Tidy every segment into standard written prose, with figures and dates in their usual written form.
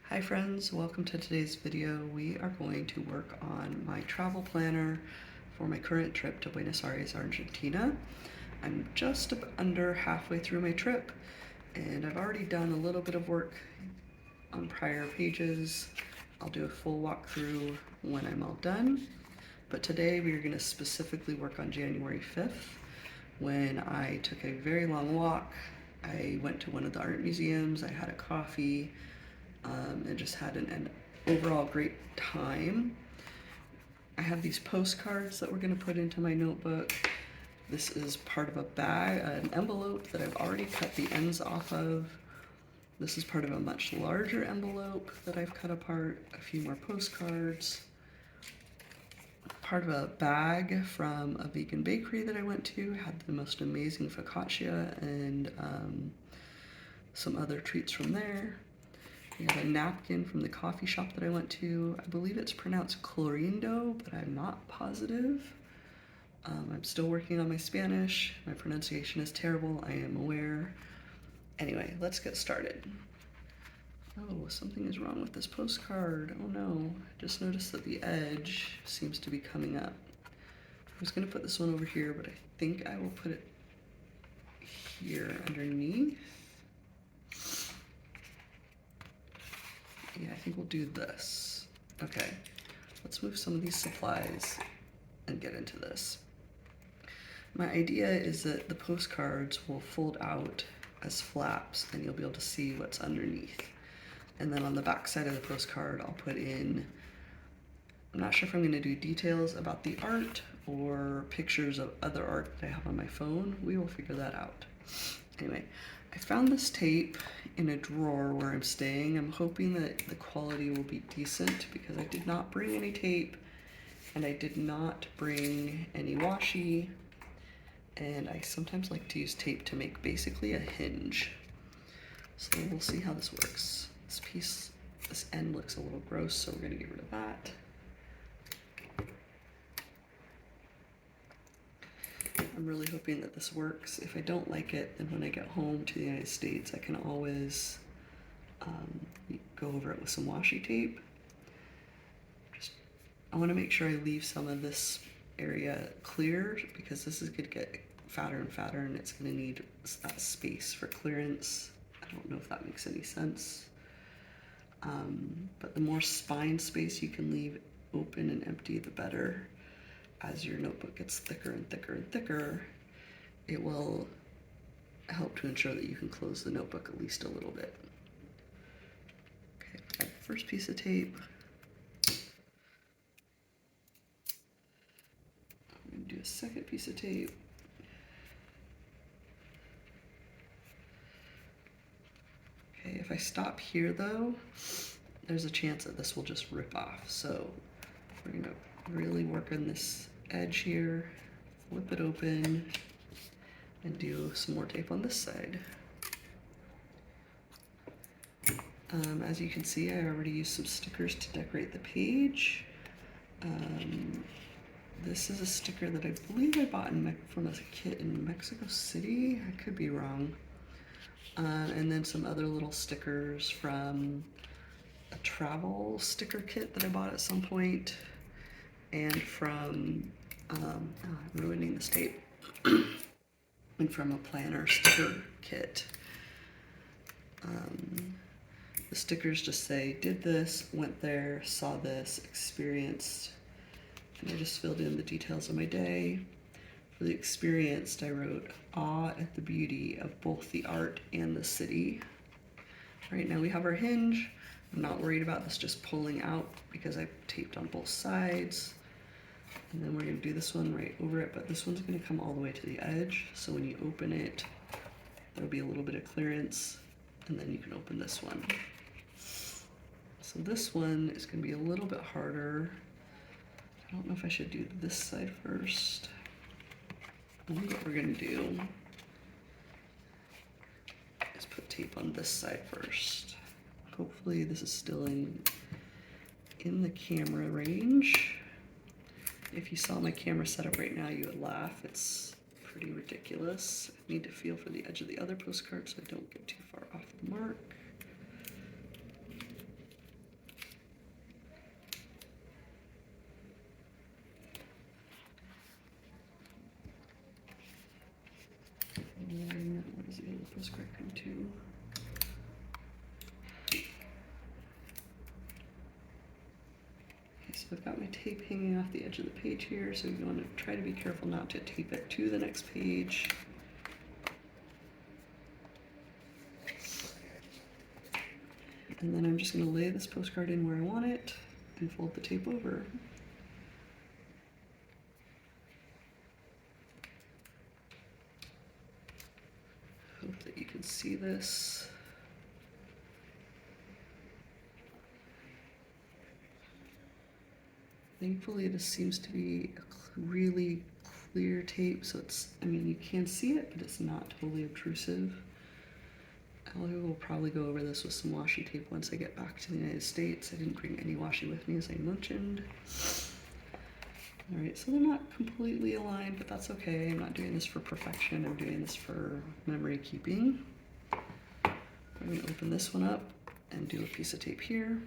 Hi friends, welcome to today's video. We are going to work on my travel planner for my current trip to Buenos Aires, Argentina. I'm just under halfway through my trip and I've already done a little bit of work on prior pages. I'll do a full walkthrough when I'm all done. But today we are going to specifically work on January 5th when I took a very long walk. I went to one of the art museums, I had a coffee, and just had an overall great time. I have these postcards that we're going to put into my notebook. This is part of a bag, an envelope that I've already cut the ends off of. This is part of a much larger envelope that I've cut apart, a few more postcards. Part of a bag from a vegan bakery that I went to, had the most amazing focaccia and some other treats from there. We have a napkin from the coffee shop that I went to. I believe it's pronounced Clorindo, but I'm not positive. I'm still working on my Spanish. My pronunciation is terrible, I am aware. Anyway, let's get started. Oh, something is wrong with this postcard. Oh no, I just noticed that the edge seems to be coming up. I was gonna put this one over here, but I think I will put it here underneath. Yeah, I think we'll do this. Okay, let's move some of these supplies and get into this. My idea is that the postcards will fold out as flaps and you'll be able to see what's underneath. And then on the back side of the postcard, I'll put in, I'm not sure if I'm gonna do details about the art or pictures of other art that I have on my phone. We will figure that out. Anyway, I found this tape in a drawer where I'm staying. I'm hoping that the quality will be decent because I did not bring any tape and I did not bring any washi. And I sometimes like to use tape to make basically a hinge. So we'll see how this works. This end looks a little gross, so we're gonna get rid of that. I'm really hoping that this works. If I don't like it, then when I get home to the United States, I can always go over it with some washi tape. I want to make sure I leave some of this area clear because this is going to get fatter and fatter and it's going to need that space for clearance. I don't know if that makes any sense. But the more spine space you can leave open and empty, the better. As your notebook gets thicker and thicker and thicker, it will help to ensure that you can close the notebook at least a little bit. Okay, my first piece of tape. I'm going to do a second piece of tape. Okay, if I stop here though, there's a chance that this will just rip off. So we're going to really work on this edge here, flip it open, and do some more tape on this side. As you can see, I already used some stickers to decorate the page. This is a sticker that I believe I bought from a kit in Mexico City. I could be wrong. And then some other little stickers from a travel sticker kit that I bought at some point. And from, I'm ruining this tape, and from a planner sticker kit. The stickers just say, did this, went there, saw this, experienced, and I just filled in the details of my day. For the experienced, I wrote, awe at the beauty of both the art and the city. Right now we have our hinge. I'm not worried about this just pulling out because I've taped on both sides. And then we're going to do this one right over it, but this one's going to come all the way to the edge. So when you open it, there'll be a little bit of clearance, and then you can open this one. So this one is going to be a little bit harder. I don't know if I should do this side first. I think what we're going to do is put tape on this side first. Hopefully this is still in the camera range. If you saw my camera setup right now, you would laugh. It's pretty ridiculous. I need to feel for the edge of the other postcard so I don't get too far off the mark. I've got my tape hanging off the edge of the page here, so you want to try to be careful not to tape it to the next page. And then I'm just going to lay this postcard in where I want it and fold the tape over. Hope that you can see this. Thankfully, this seems to be a really clear tape, so it's, I mean, you can see it, but it's not totally obtrusive. I will probably go over this with some washi tape once I get back to the United States. I didn't bring any washi with me, as I mentioned. All right, so they're not completely aligned, but that's okay. I'm not doing this for perfection. I'm doing this for memory keeping. I'm going to open this one up and do a piece of tape here.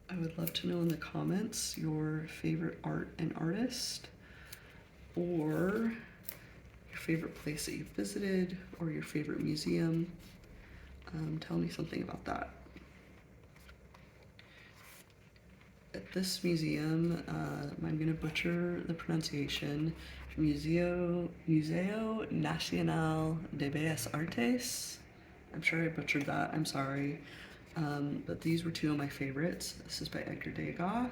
I would love to know in the comments your favorite art and artist, or your favorite place that you've visited, or your favorite museum. Tell me something about that. At this museum, I'm going to butcher the pronunciation, Museo Nacional de Bellas Artes. I'm sure I butchered that, I'm sorry. But these were two of my favorites. This is by Edgar Degas,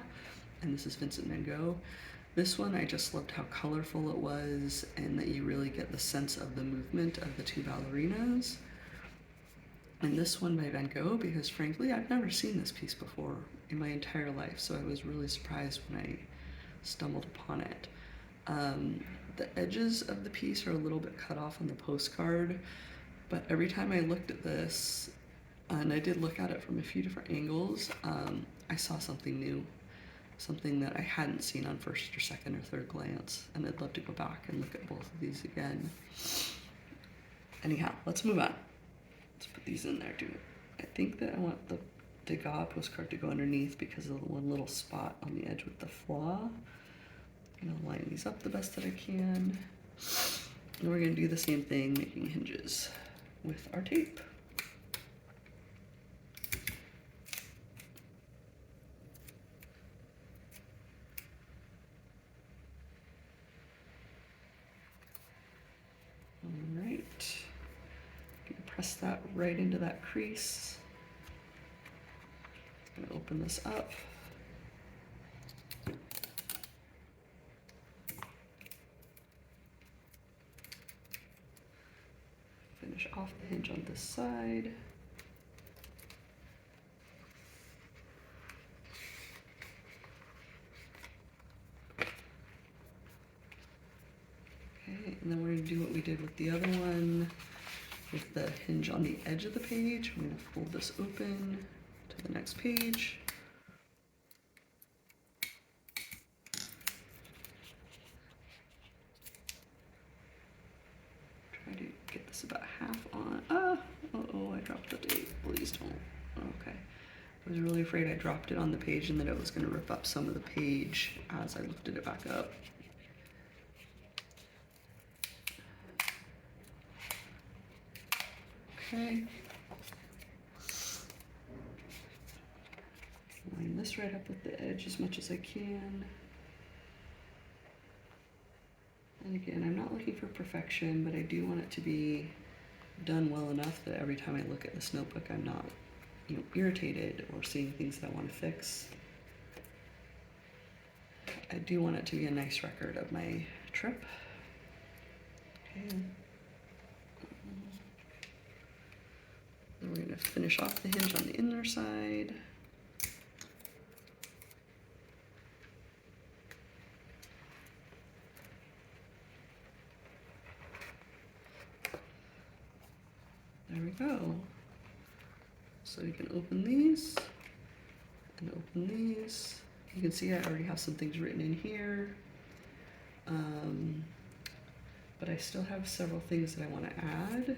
and this is Vincent van Gogh. This one, I just loved how colorful it was, and that you really get the sense of the movement of the two ballerinas. And this one by Van Gogh, because frankly, I've never seen this piece before in my entire life, so I was really surprised when I stumbled upon it. The edges of the piece are a little bit cut off on the postcard, but every time I looked at this, and I did look at it from a few different angles, I saw something new, something that I hadn't seen on first or second or third glance, and I'd love to go back and look at both of these again. Anyhow, let's move on. Let's put these in there too. I think that I want the Degas postcard to go underneath because of the one little spot on the edge with the flaw. I'm gonna line these up the best that I can. And we're gonna do the same thing, making hinges with our tape. All right. Press that right into that crease. I'm going to open this up. Finish off the hinge on this side. Okay, and then we're going to do what we did with the other one. With the hinge on the edge of the page, I'm going to fold this open to the next page. Try to get this about half on. Oh, I dropped the tape. Please don't. Okay. I was really afraid I dropped it on the page and that it was going to rip up some of the page as I lifted it back up. Okay. Line this right up with the edge as much as I can. And again, I'm not looking for perfection, but I do want it to be done well enough that every time I look at this notebook, I'm not, irritated or seeing things that I want to fix. I do want it to be a nice record of my trip. Okay. Then we're going to finish off the hinge on the inner side. There we go. So you can open these and open these. You can see I already have some things written in here. But I still have several things that I want to add.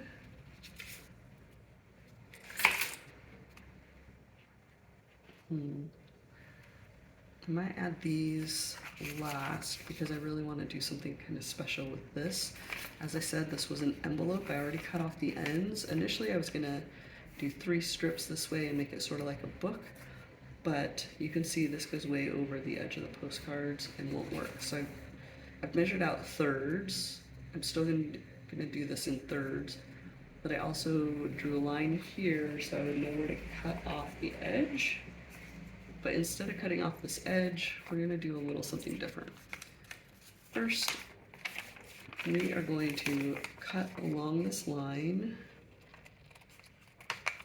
I might add these last because I really want to do something kind of special with this. As I said, this was an envelope. I already cut off the ends. Initially, I was going to do 3 strips this way and make it sort of like a book, but you can see this goes way over the edge of the postcards and won't work. So I've measured out thirds. I'm still gonna do this in thirds, but I also drew a line here so I would know where to cut off the edge. But instead of cutting off this edge, we're gonna do a little something different. First, we are going to cut along this line.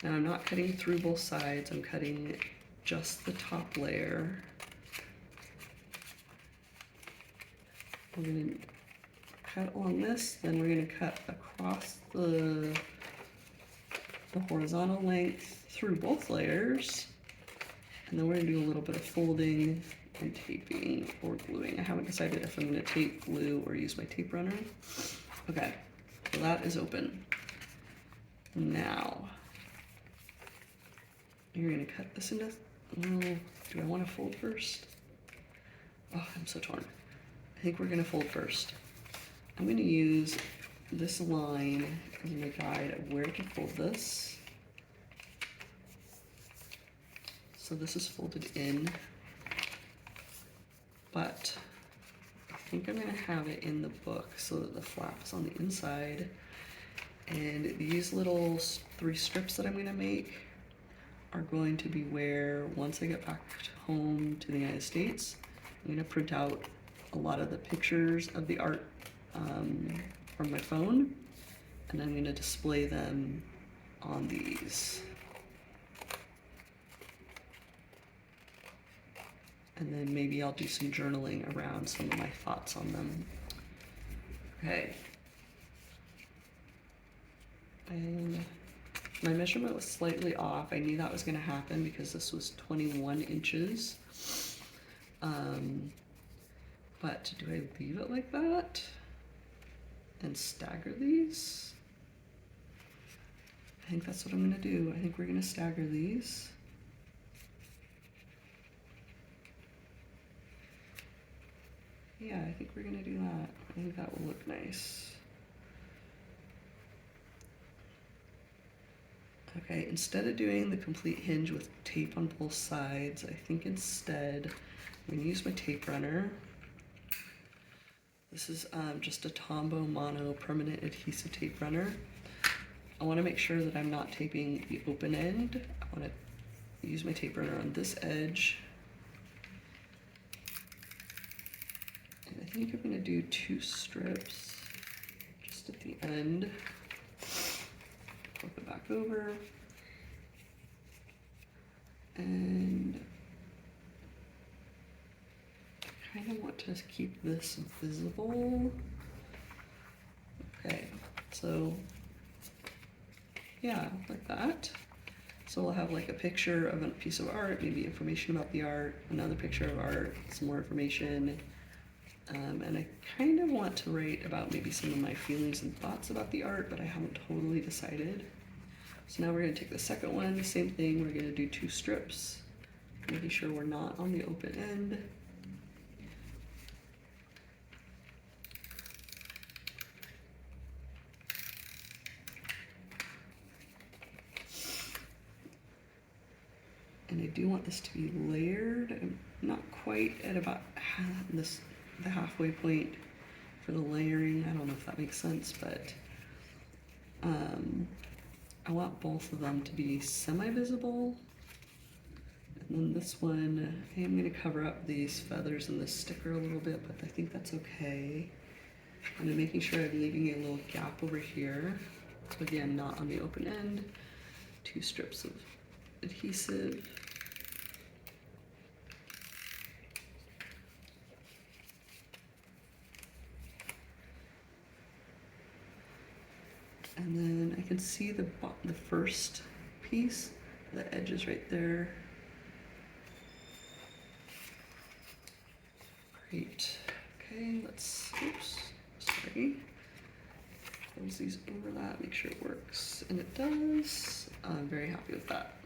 Now I'm not cutting through both sides, I'm cutting just the top layer. We're gonna cut along this, then we're gonna cut across the horizontal length through both layers. And then we're gonna do a little bit of folding and taping or gluing. I haven't decided if I'm gonna tape, glue, or use my tape runner. Okay, so that is open. Now, you're gonna cut this into, do I wanna fold first? Oh, I'm so torn. I think we're gonna fold first. I'm gonna use this line as my guide of where to fold this. So this is folded in, but I think I'm gonna have it in the book so that the flap is on the inside. And these little 3 strips that I'm gonna make are going to be where, once I get back home to the United States, I'm gonna print out a lot of the pictures of the art from my phone, and I'm gonna display them on these. And then maybe I'll do some journaling around some of my thoughts on them. Okay. And my measurement was slightly off. I knew that was gonna happen because this was 21 inches. But do I leave it like that and stagger these? I think that's what I'm gonna do. I think we're gonna stagger these. Yeah, I think we're gonna do that. I think that will look nice. Okay, instead of doing the complete hinge with tape on both sides, I think instead I'm gonna use my tape runner. This is just a Tombow Mono permanent adhesive tape runner. I wanna make sure that I'm not taping the open end. I wanna use my tape runner on this edge. And I think I'm gonna do 2 strips just at the end. Flip it back over. And I kind of want to keep this visible. Okay, so yeah, like that. So we'll have like a picture of a piece of art, maybe information about the art, another picture of art, some more information. And I kind of want to write about maybe some of my feelings and thoughts about the art, but I haven't totally decided. So now we're going to take the second one, same thing, we're going to do 2 strips, making sure we're not on the open end. And I do want this to be layered. I'm not quite at about the halfway point for the layering. I don't know if that makes sense, but I want both of them to be semi-visible. And then this one, I am going to cover up these feathers and this sticker a little bit, but I think that's okay. And I'm making sure I'm leaving a little gap over here. So again, not on the open end. 2 strips of adhesive. And then I can see the first piece, the edge is right there. Great. Okay, let's, oops, sorry. Close these over that, make sure it works. And it does. I'm very happy with that.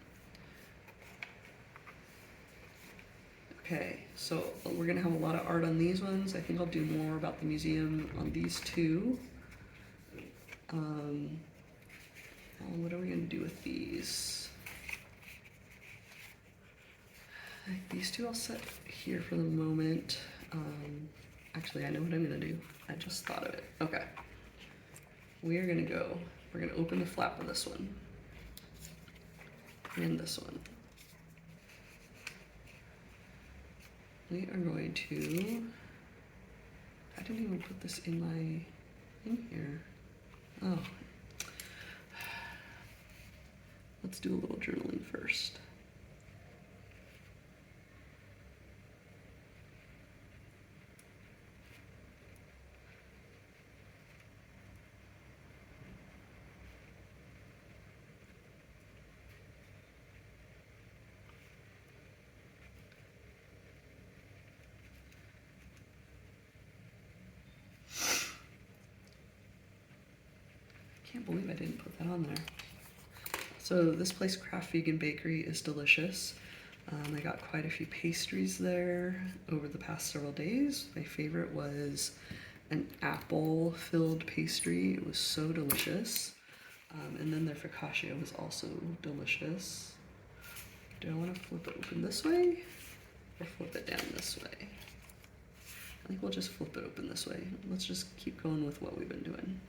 Okay, so we're gonna have a lot of art on these ones. I think I'll do more about the museum on these 2. What are we gonna do with these. These two I'll set here for the moment. Actually, I know what I'm gonna do. I just thought of it. Okay. We're gonna open the flap of this one. And this one. We are going to, I didn't even put this in here. Oh. Let's do a little journaling first. Can't believe I didn't put that on there. So this place, Craft Vegan Bakery, is delicious. I got quite a few pastries there over the past several days. My favorite was an apple-filled pastry. It was so delicious. And then their focaccia was also delicious. Do I want to flip it open this way or flip it down this way? I think we'll just flip it open this way. Let's just keep going with what we've been doing.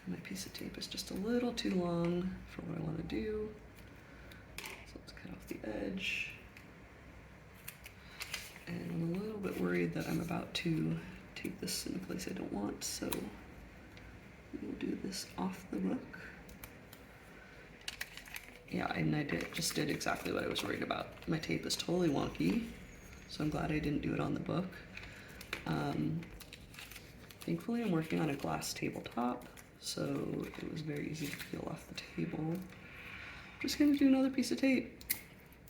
My piece of tape is just a little too long for what I want to do. So let's cut off the edge. And I'm a little bit worried that I'm about to take this in a place I don't want, so we'll do this off the book. Yeah, and I just did exactly what I was worried about. My tape is totally wonky, so I'm glad I didn't do it on the book. Thankfully, I'm working on a glass tabletop, so it was very easy to peel off the table. I'm just gonna do another piece of tape.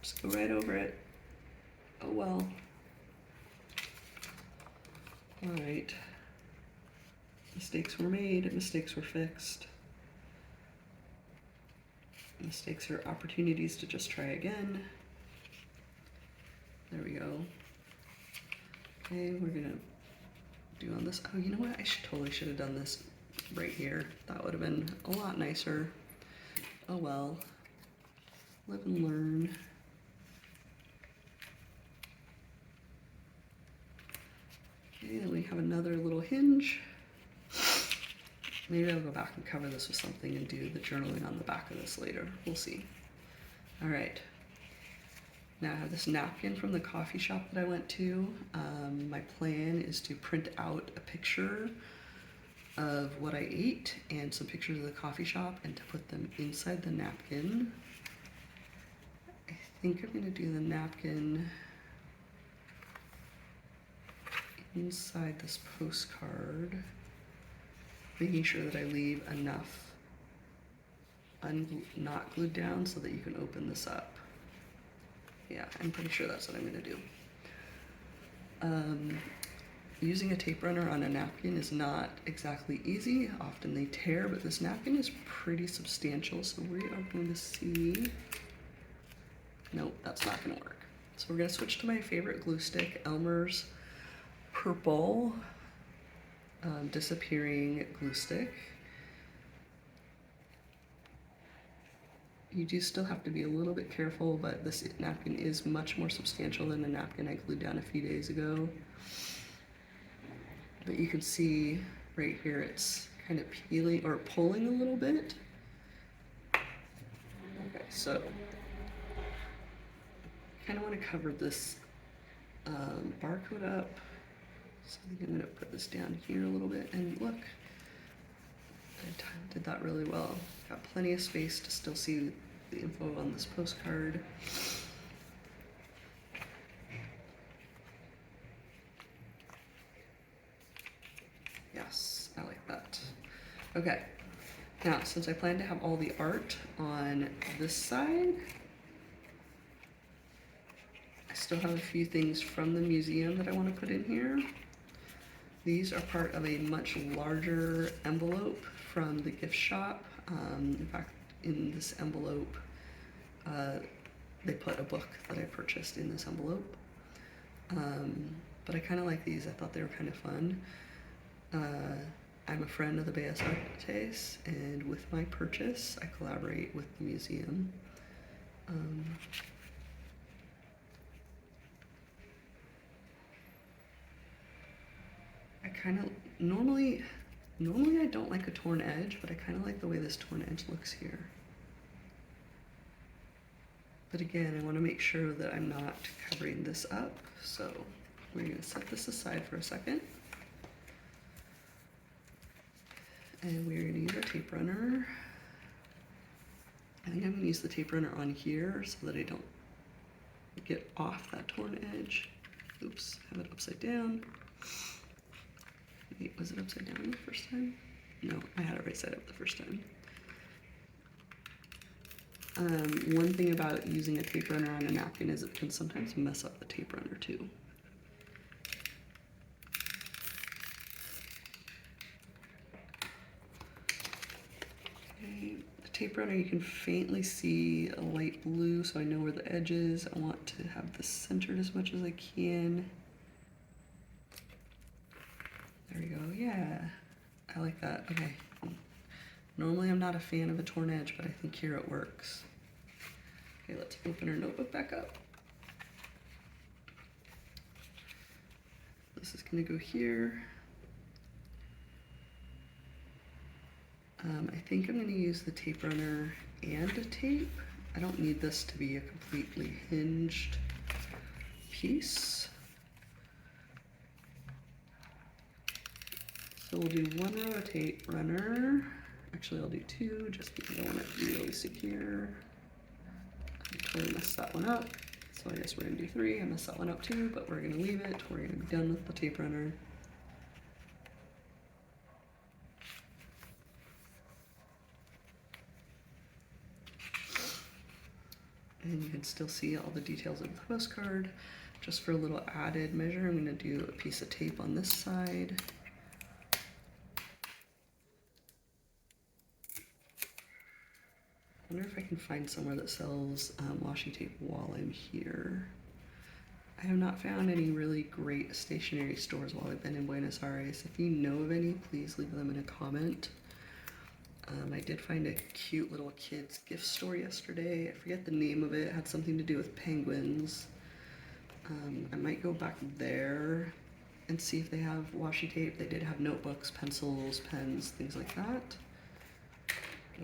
Just go right over it. Oh well. All right. Mistakes were made, mistakes were fixed. Mistakes are opportunities to just try again. There we go. Okay, we're gonna do on this. Oh, you know what? I totally should have done this right here. That would have been a lot nicer. Oh well. Live and learn. Okay, then we have another little hinge. Maybe I'll go back and cover this with something and do the journaling on the back of this later. We'll see. All right. Now I have this napkin from the coffee shop that I went to. My plan is to print out a picture of what I ate and some pictures of the coffee shop and to put them inside the napkin. I think I'm gonna do the napkin inside this postcard, making sure that I leave enough not glued down so that you can open this up. Yeah, I'm pretty sure that's what I'm gonna do. Using a tape runner on a napkin is not exactly easy. Often they tear, but this napkin is pretty substantial, so we are going to see. Nope, that's not gonna work. So we're gonna switch to my favorite glue stick, Elmer's Purple Disappearing Glue Stick. You do still have to be a little bit careful, but this napkin is much more substantial than the napkin I glued down a few days ago. But you can see right here it's kind of peeling or pulling a little bit. Okay, so I kind of want to cover this barcode up. So I think I'm going to put this down here a little bit, and look, I did that really well. Got plenty of space to still see the info on this postcard. Yes, I like that. Okay, now since I plan to have all the art on this side, I still have a few things from the museum that I want to put in here. These are part of a much larger envelope from the gift shop. In fact, in this envelope, they put a book that I purchased in this envelope. But I kind of like these. I thought they were kind of fun. I'm a friend of the Bellas Artes, and with my purchase, I collaborate with the museum. I kind of, normally I don't like a torn edge, but I kind of like the way this torn edge looks here. But again, I want to make sure that I'm not covering this up, so we're going to set this aside for a second. And we're going to use our tape runner. I think I'm going to use the tape runner on here so that I don't get off that torn edge. Oops, have it upside down. Wait, was it upside down the first time? No, I had it right side up the first time. One thing about using a tape runner on a napkin is it can sometimes mess up the tape runner too. Okay, the tape runner, you can faintly see a light blue, so I know where the edge is. I want to have this centered as much as I can. There we go, yeah, I like that, okay. Normally I'm not a fan of a torn edge, but I think here it works. Okay, let's open our notebook back up. This is gonna go here. I think I'm gonna use the tape runner and a tape. I don't need this to be a completely hinged piece. So we'll do one row of tape runner. Actually, I'll do two just because I want it to be really secure. I totally messed that one up. So I guess we're gonna do three. I messed that one up too, but we're gonna leave it. We're gonna be done with the tape runner. And you can still see all the details of the postcard. Just for a little added measure, I'm gonna do a piece of tape on this side. I wonder if I can find somewhere that sells washi tape while I'm here. I have not found any really great stationery stores while I've been in Buenos Aires. If you know of any, please leave them in a comment. I did find a cute little kids gift store yesterday. I forget the name of it. It had something to do with penguins. I might go back there and see if they have washi tape. They did have notebooks, pencils, pens, things like that.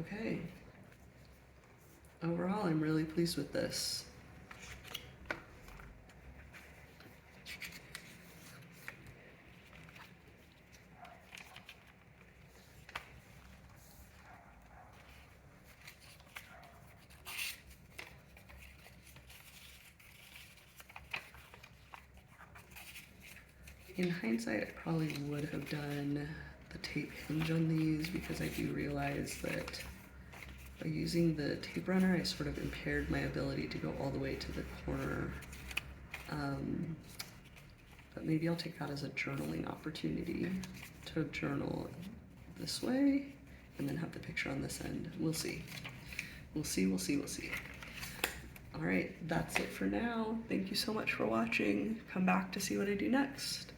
Okay. Overall, I'm really pleased with this. In hindsight, I probably would have done the tape hinge on these because I do realize that by using the tape runner, I sort of impaired my ability to go all the way to the corner. But maybe I'll take that as a journaling opportunity to journal this way and then have the picture on this end. We'll see. We'll see, we'll see, we'll see. All right, that's it for now. Thank you so much for watching. Come back to see what I do next.